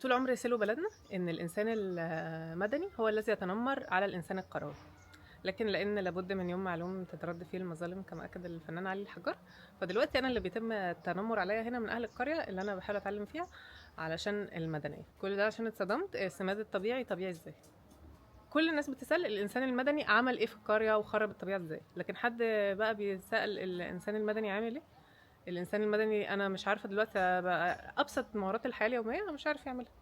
طول عمر يسلو بلدنا إن الإنسان المدني هو الذي يتنمر على الإنسان القروي، لكن لأن لابد من يوم معلوم تترد فيه المظالم كما أكد الفنان علي الحجار، فدلوقتي أنا اللي بيتم التنمر عليا هنا من أهل القرية اللي أنا بحاول أتعلم فيها علشان المدنية. كل ده عشان اتصدمت السماد الطبيعي طبيعي إزاي. كل الناس بتسأل الإنسان المدني عمل إيه في القرية وخرب الطبيعة إزاي، لكن حد بقى بيسأل الإنسان المدني عامل إيه؟ الإنسان المدني أنا مش عارفة دلوقتي بقى أبسط مهارات الحياة اليومية أنا مش عارف يعملها.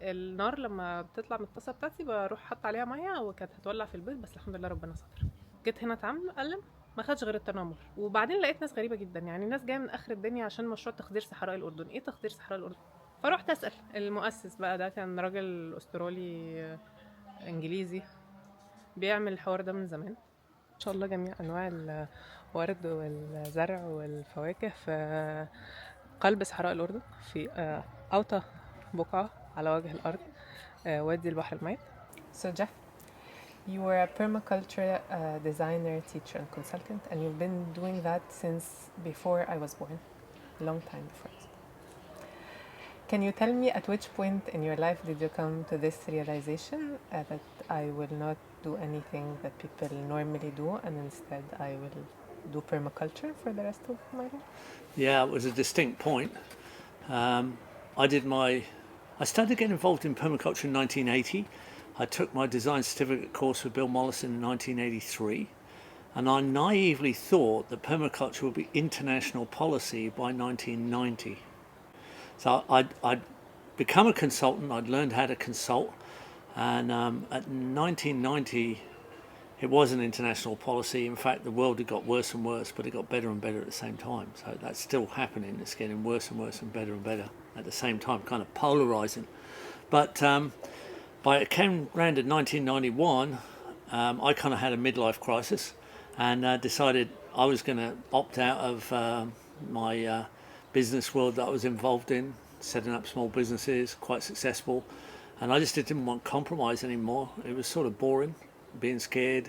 النار لما بتطلع من الطاسه بتاعتي بروح حط عليها ميه وكانت هتولع في البيت، بس الحمد لله ربنا ستر. جيت هنا اتعلم ما خدش غير التنمر، وبعدين لقيت ناس غريبه جدا، يعني ناس جايه من اخر الدنيا عشان مشروع تخدير صحراء الاردن. ايه تخدير صحراء الاردن؟ فروحت اسال المؤسس بقى، ده كان راجل استرالي انجليزي بيعمل الحوار ده من زمان. ان شاء الله جميع انواع الورد والزرع والفواكه في قلب صحراء الاردن، في اوطى بقعه على وجه الارض، وادي البحر الميت. So Geoff, you were a permaculture designer, teacher and consultant, and you've been doing that since before I was born, a long time before. Can you tell me at which point in your life did you come to this realization that I will not do anything that people normally do, and instead I will do permaculture for the rest of my life? Yeah, it was a distinct point. I started getting involved in permaculture in 1980. I took my design certificate course with Bill Mollison in 1983, and I naively thought that permaculture would be international policy by 1990. So I'd become a consultant, I'd learned how to consult, and at 1990 it was an international policy. In fact, the world had got worse and worse, but it got better and better at the same time. So that's still happening. It's getting worse and worse and better at the same time, kind of polarizing. But by it came around in 1991, I kind of had a midlife crisis and decided I was going to opt out of my business world that I was involved in, setting up small businesses, quite successful. And I just didn't want compromise anymore. It was sort of boring, being scared,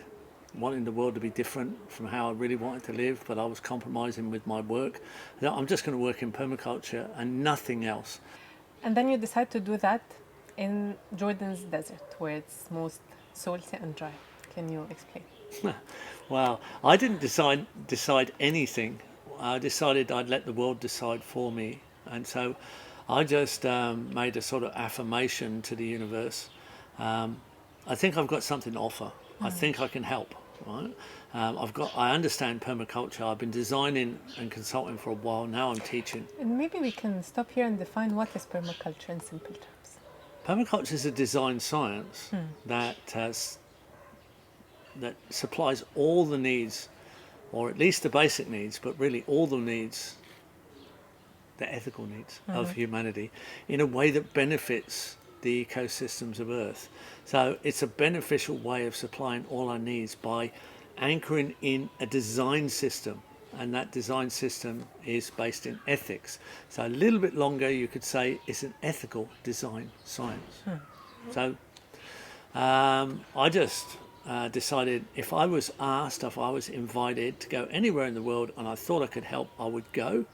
wanting the world to be different from how I really wanted to live, but I was compromising with my work. I'm just going to work in permaculture and nothing else. And then you decide to do that in Jordan's desert, where it's most salty and dry. Can you explain? Well, I didn't decide anything. I decided I'd let the world decide for me. And so I just made a sort of affirmation to the universe. I think I've got something to offer. I think I can help. Right? I understand permaculture. I've been designing and consulting for a while. Now I'm teaching. And maybe we can stop here and define what is permaculture in simple terms. Permaculture is a design science that supplies all the needs, or at least the basic needs, but really all the needs, the ethical needs of humanity, in a way that benefits the ecosystems of Earth. So it's a beneficial way of supplying all our needs by anchoring in a design system, and that design system is based in ethics. So a little bit longer you could say it's an ethical design science. So I just decided if I was asked, if I was invited to go anywhere in the world and I thought I could help, I would go.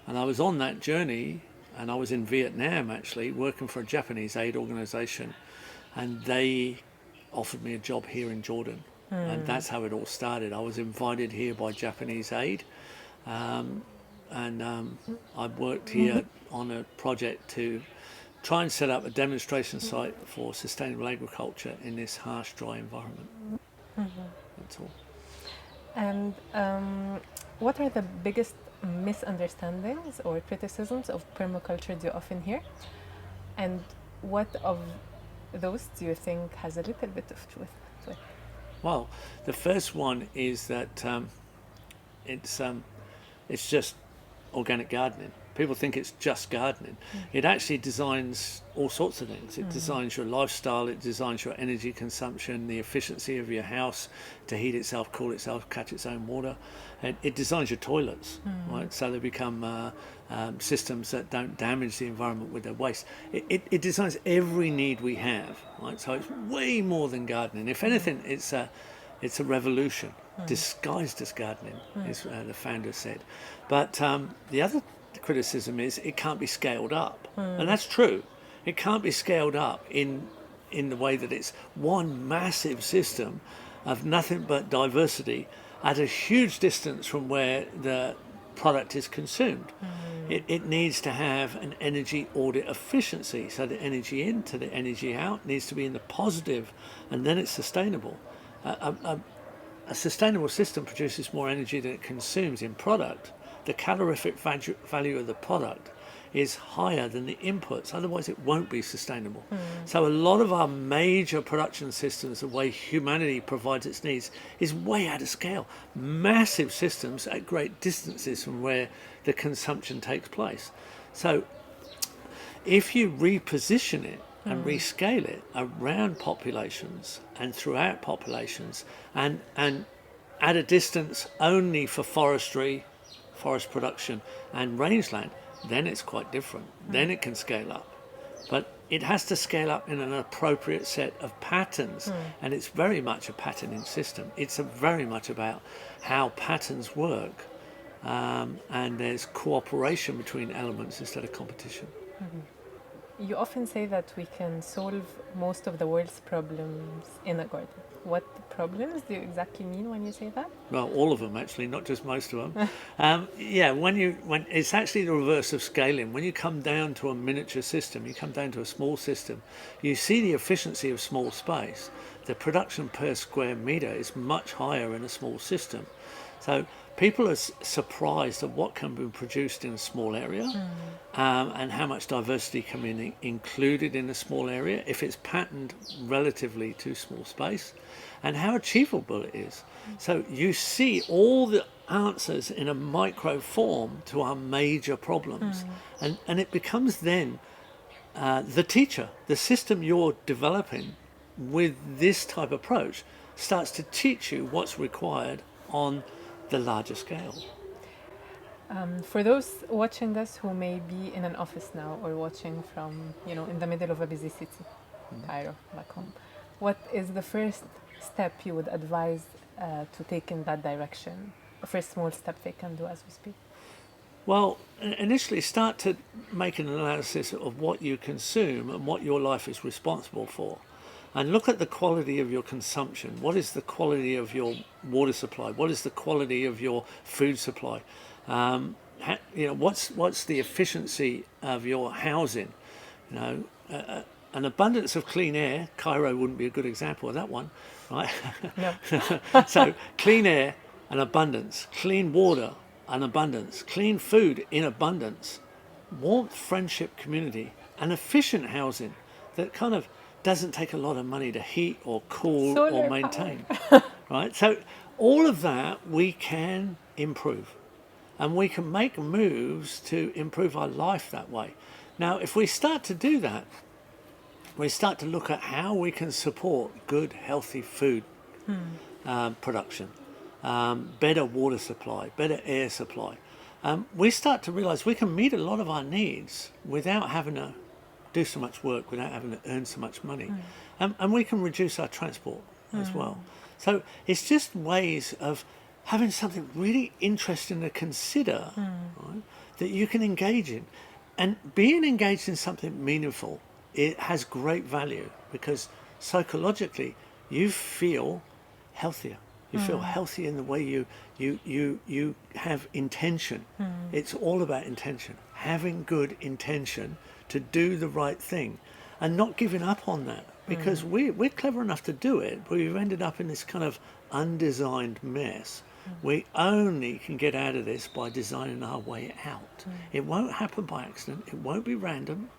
And I was on that journey, and I was in Vietnam actually working for a Japanese aid organization, and they offered me a job here in Jordan. And that's how it all started. I was invited here by Japanese aid, and I worked here on a project to try and set up a demonstration site for sustainable agriculture in this harsh, dry environment. That's all. And what are the biggest misunderstandings or criticisms of permaculture do you often hear? And what of those do you think has a little bit of truth to it? Well, the first one is that it's just organic gardening. People think it's just gardening. It actually designs all sorts of things. It designs your lifestyle, it designs your energy consumption, the efficiency of your house to heat itself, cool itself, catch its own water. And it designs your toilets, right? So they become systems that don't damage the environment with their waste. It designs every need we have, right? So it's way more than gardening. If anything, it's a revolution disguised as gardening, as the founder said. But the other criticism is it can't be scaled up, and that's true. It can't be scaled up in the way that it's one massive system of nothing but diversity at a huge distance from where the product is consumed. It needs to have an energy audit efficiency, so the energy in to the energy out needs to be in the positive, and then it's sustainable. A sustainable system produces more energy than it consumes in product. The calorific value of the product is higher than the inputs, otherwise it won't be sustainable. So a lot of our major production systems, the way humanity provides its needs, is way out of scale. Massive systems at great distances from where the consumption takes place. So if you reposition it and rescale it around populations and throughout populations and at a distance only for forestry, forest production and rangeland, then it's quite different. Then it can scale up. But it has to scale up in an appropriate set of patterns. And it's very much a patterning system. It's very much about how patterns work. And there's cooperation between elements instead of competition. You often say that we can solve most of the world's problems in a garden. What problems do you exactly mean when you say that? Well, all of them actually, not just most of them. When it's actually the reverse of scaling. When you come down to a miniature system, you come down to a small system, you see the efficiency of small space. The production per square meter is much higher in a small system. So people are surprised at what can be produced in a small area and how much diversity can be included in a small area if it's patterned relatively to small space, and how achievable it is. So you see all the answers in a micro form to our major problems, and it becomes then the teacher. The system you're developing with this type of approach starts to teach you what's required on the larger scale. For those watching us who may be in an office now or watching from, in the middle of a busy city, Cairo, back home, what is the first step you would advise to take in that direction? The first small step they can do as we speak? Well, initially start to make an analysis of what you consume and what your life is responsible for. And look at the quality of your consumption. What is the quality of your water supply? What is the quality of your food supply? What's the efficiency of your housing? An abundance of clean air. Cairo wouldn't be a good example of that one, right? No. So clean air, an abundance. Clean water, an abundance. Clean food in abundance. Warmth, friendship, community, and efficient housing that kind of doesn't take a lot of money to heat or cool or maintain. Right? So all of that we can improve, and we can make moves to improve our life that way. Now, if we start to do that, we start to look at how we can support good, healthy food production, better water supply, better air supply. We start to realize we can meet a lot of our needs without having to do so much work, without having to earn so much money. And we can reduce our transport as well. So it's just ways of having something really interesting to consider, right, that you can engage in. And being engaged in something meaningful, it has great value, because psychologically you feel healthier. You feel healthy in the way you have intention. It's all about intention. Having good intention to do the right thing and not giving up on that, because we're clever enough to do it, but we've ended up in this kind of undesigned mess. We only can get out of this by designing our way out. It won't happen by accident. It won't be random.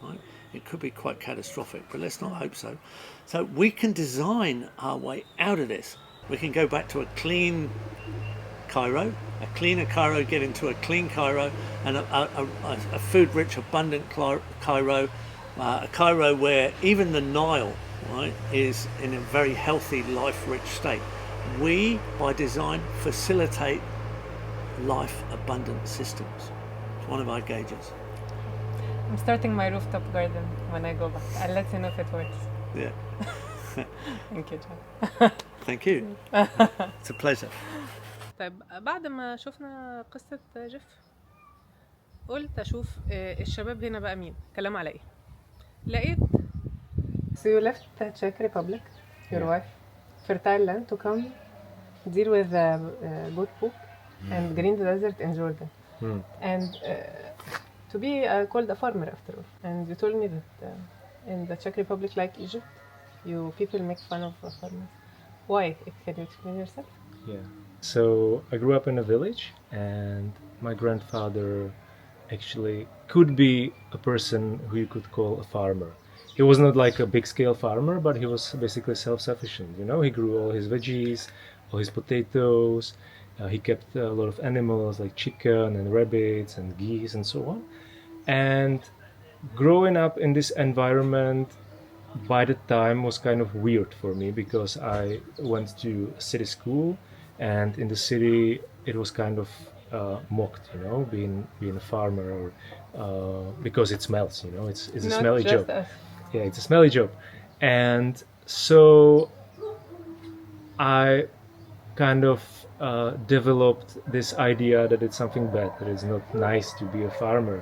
Right? It could be quite catastrophic, but let's not hope so. So we can design our way out of this. We can go back to a clean Cairo, a cleaner Cairo, get into a clean Cairo, and a food-rich, abundant Cairo, a Cairo where even the Nile, right, is in a very healthy, life-rich state. We, by design, facilitate life-abundant systems. It's one of our gauges. I'm starting my rooftop garden when I go back. I'll let you know if it works. Yeah. Thank you, Geoff. Thank you. It's a pleasure. طيب بعد ما شفنا قصة جيف، قلت أشوف الشباب هنا بقى مين كلام على إيه. لقيت. So you left the Czech Republic, your wife, fertile land, to come deal with goat poop and green the desert in Jordan, and to be called a farmer after all. And you told me that in the Czech Republic, like Egypt, you people make fun of farmers. Why? Can you explain yourself? Yeah. So I grew up in a village, and my grandfather actually could be a person who you could call a farmer. He was not like a big-scale farmer, but he was basically self-sufficient. You know, he grew all his veggies, all his potatoes. He kept a lot of animals like chicken and rabbits and geese and so on. And growing up in this environment by the time was kind of weird for me, because I went to a city school, and in the city it was kind of mocked, you know, being a farmer, or because it smells, you know, it's a Not smelly just job. us. Yeah, it's a smelly job. And so I kind of developed this idea that it's something bad, that it's not nice to be a farmer.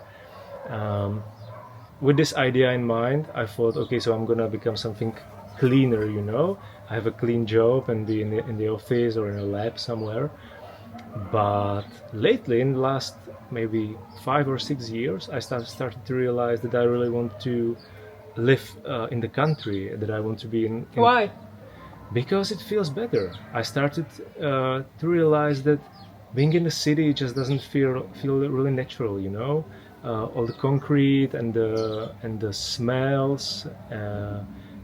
With this idea in mind, I thought, okay, so I'm gonna become something cleaner, you know. I have a clean job and be in the office or in a lab somewhere. But lately, in the last maybe 5 or 6 years, I started to realize that I really want to live in the country, that I want to be in. Why? Because it feels better. I started to realize that being in the city just doesn't feel really natural, you know. All the concrete and the smells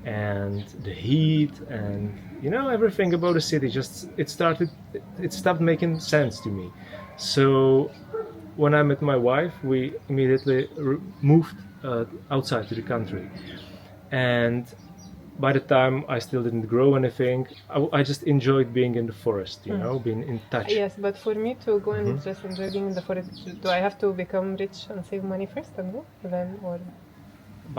and the heat, and you know, everything about the city it stopped making sense to me. So when I met my wife, we immediately moved outside to the country, and by the time I still didn't grow anything, I just enjoyed being in the forest, you know, being in touch. Yes, but for me to go and just enjoy being in the forest, do I have to become rich and save money first and go then, or?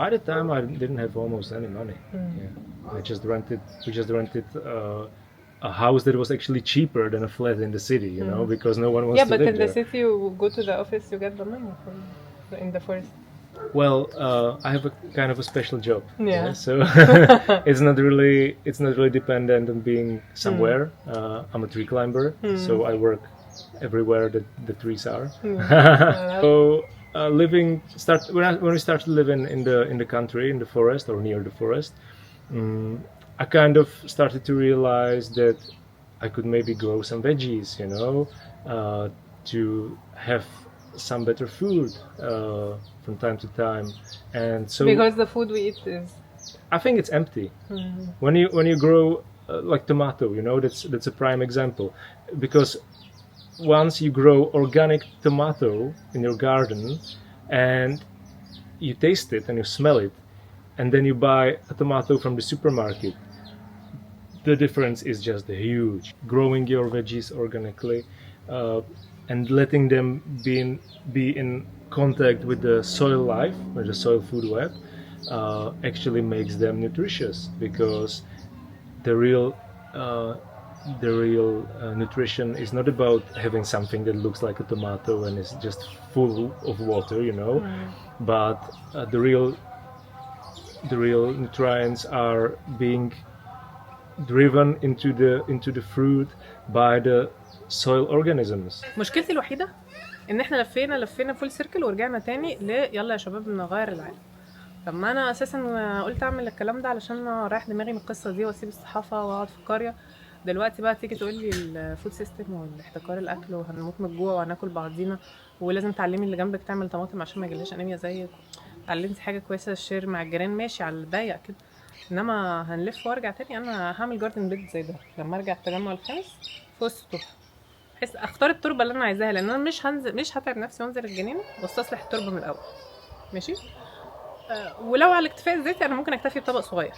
By the time I didn't have almost any money. Yeah, we just rented a house that was actually cheaper than a flat in the city, you know, because no one wants to live there. Yeah, but in the city you go to the office, you get the money in the forest. Well, I have a kind of a special job. Yeah. So it's not really dependent on being somewhere. I'm a tree climber, so I work everywhere that the trees are. So when we started living in the country, in the forest or near the forest, I kind of started to realize that I could maybe grow some veggies, you know, to have some better food from time to time. And so because the food we eat is, I think it's empty. When you grow like tomato, you know, that's a prime example, because once you grow organic tomato in your garden and you taste it and you smell it, and then you buy a tomato from the supermarket, the difference is just huge. Growing your veggies organically and letting them be in contact with the soil life, with the soil food web, actually makes them nutritious, because the real nutrition is not about having something that looks like a tomato and is just full of water, you know, but the real nutrients are being driven into the fruit by the soil organisms. مشكلتي الوحيدة ان احنا لفينا فول سيركل ورجعنا تاني يلا يا شباب نغير العالم. طب ما انا اساسا قلت اعمل الكلام ده علشان انا رايح دماغي من القصة دي واسيب الصحافة واقعد في القرية. دلوقتي بقى تيجي تقول لي الفود سيستم والاحتكار الاكل وهنموت من الجوع وهناكل بعضينا، ولازم تعلمي اللي جنبك تعمل طماطم عشان ما يجيلهاش انيميا زيك. علمتي حاجة كويسة الشير مع الجيران ماشي على الضيق كده، انما هنلف وارجع تاني. انا هعمل جاردن بيد زي ده لما ارجع التجمع الخامس في وسط التربه، بحيث اختار التربه اللي انا عايزاها، لان انا مش هتعب نفسي وانزل الجنينه واستصلح التربه من الاول. ماشي. ولو على الاكتفاء الذاتي انا ممكن اكتفي بطبق صغير.